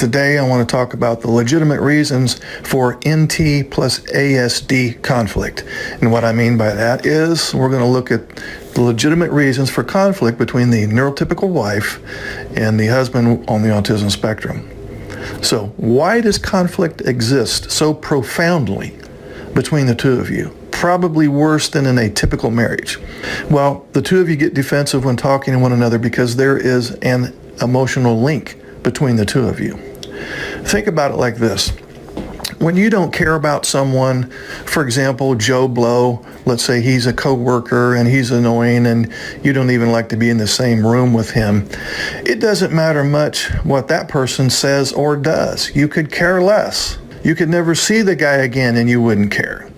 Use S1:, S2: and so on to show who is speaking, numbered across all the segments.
S1: Today I want to talk about the legitimate reasons for NT plus ASD conflict. And what I mean by that is we're going to look at the legitimate reasons for conflict between the neurotypical wife and the husband on the autism spectrum. So why does conflict exist so profoundly between the two of you? Probably worse than in a typical marriage. Well, the two of you get defensive when talking to one another because there is an emotional link between the two of you. Think about it like this. When you don't care about someone, for example, Joe Blow, let's say he's a coworker and he's annoying and you don't even like to be in the same room with him, it doesn't matter much what that person says or does. You could care less. You could never see the guy again and you wouldn't care.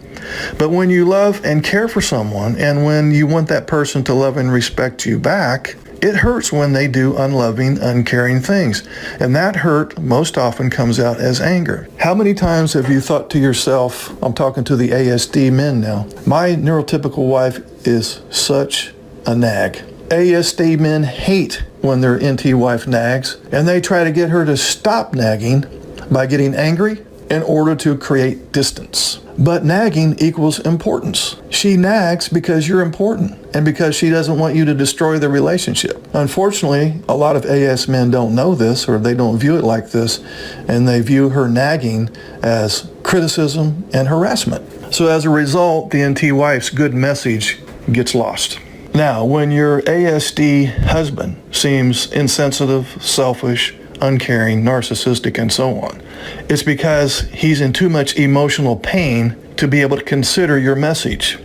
S1: But when you love and care for someone, and when you want that person to love and respect you back, it hurts when they do unloving, uncaring things. And that hurt most often comes out as anger. How many times have you thought to yourself, I'm talking to the ASD men now, my neurotypical wife is such a nag. ASD men hate when their NT wife nags, and they try to get her to stop nagging by getting angry in order to create distance. But nagging equals importance. She nags because you're important and because she doesn't want you to destroy the relationship. Unfortunately, a lot of AS men don't know this, or they don't view it like this, and they view her nagging as criticism and harassment. So as a result, the NT wife's good message gets lost. Now, when your ASD husband seems insensitive, selfish, uncaring, narcissistic, and so on, it's because he's in too much emotional pain to be able to consider your message.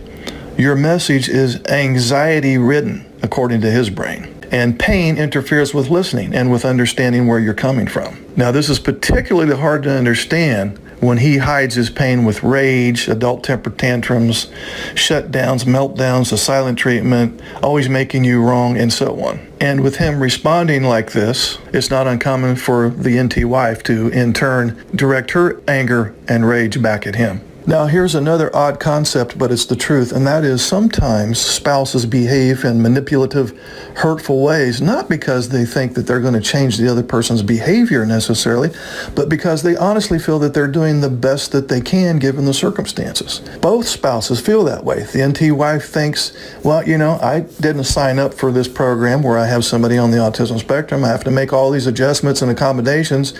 S1: Your message is anxiety-ridden, according to his brain. And pain interferes with listening and with understanding where you're coming from. Now, this is particularly hard to understand when he hides his pain with rage, adult temper tantrums, shutdowns, meltdowns, the silent treatment, always making you wrong, and so on. And with him responding like this, it's not uncommon for the NT wife to, in turn, direct her anger and rage back at him. Now, here's another odd concept, but it's the truth, and that is sometimes spouses behave in manipulative, hurtful ways, not because they think that they're going to change the other person's behavior necessarily, but because they honestly feel that they're doing the best that they can given the circumstances. Both spouses feel that way. The NT wife thinks, well, I didn't sign up for this program where I have somebody on the autism spectrum. I have to make all these adjustments and accommodations.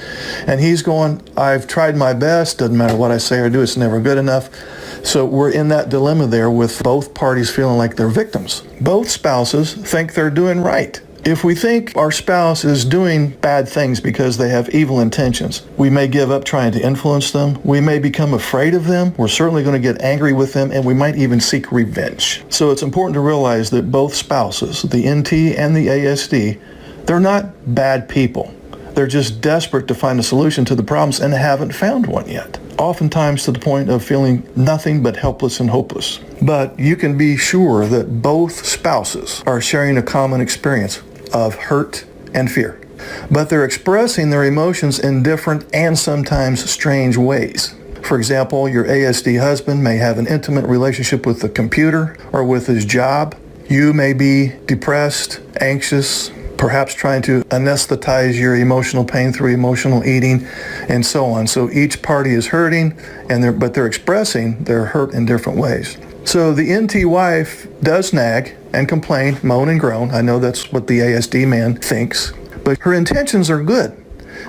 S1: And he's going, I've tried my best. Doesn't matter what I say or do, it's never good enough. So we're in that dilemma there with both parties feeling like they're victims. Both spouses think they're doing right. If we think our spouse is doing bad things because they have evil intentions, we may give up trying to influence them. We may become afraid of them. We're certainly going to get angry with them, and we might even seek revenge. So it's important to realize that both spouses, the NT and the ASD, they're not bad people. They're just desperate to find a solution to the problems and haven't found one yet. Oftentimes to the point of feeling nothing but helpless and hopeless. But you can be sure that both spouses are sharing a common experience of hurt and fear. But they're expressing their emotions in different and sometimes strange ways. For example, your ASD husband may have an intimate relationship with the computer or with his job. You may be depressed, anxious, perhaps trying to anesthetize your emotional pain through emotional eating, and so on. So each party is hurting, but they're expressing their hurt in different ways. So the NT wife does nag and complain, moan and groan. I know that's what the ASD man thinks, but her intentions are good.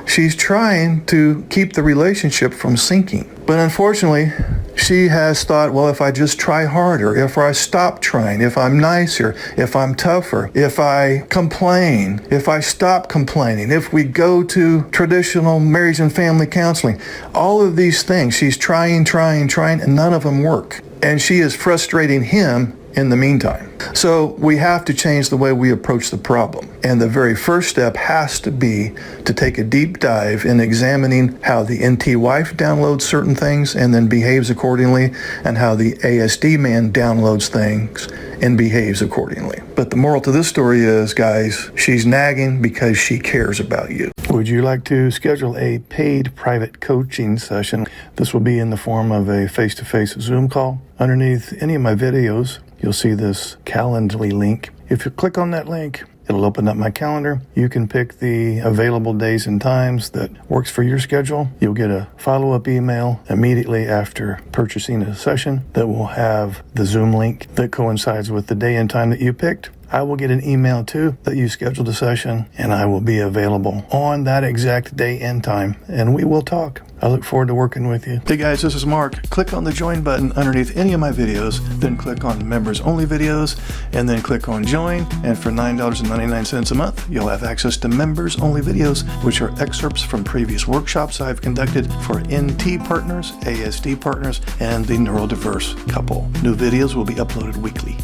S1: She's trying to keep the relationship from sinking. But unfortunately, she has thought, well, if I just try harder, if I stop trying, if I'm nicer, if I'm tougher, if I complain, if I stop complaining, if we go to traditional marriage and family counseling, all of these things, she's trying, and none of them work. And she is frustrating him in the meantime. So we have to change the way we approach the problem. And the very first step has to be to take a deep dive in examining how the NT wife downloads certain things and then behaves accordingly, and how the ASD man downloads things and behaves accordingly. But the moral to this story is, guys, she's nagging because she cares about you. Would you like to schedule a paid private coaching session? This will be in the form of a face-to-face Zoom call. Underneath any of my videos, you'll see this Calendly link. If you click on that link, It'll open up my calendar. You can pick the available days and times that works for your schedule. You'll get a follow-up email immediately after purchasing a session that will have the Zoom link that coincides with the day and time that you picked. I will get an email too that you scheduled a session, and I will be available on that exact day and time, and we will talk. I look forward to working with you. Hey guys, this is Mark. Click on the join button underneath any of my videos, then click on members only videos, and then click on join. And for $9.99 a month, you'll have access to members only videos, which are excerpts from previous workshops I've conducted for NT partners, ASD partners, and the neurodiverse couple. New videos will be uploaded weekly.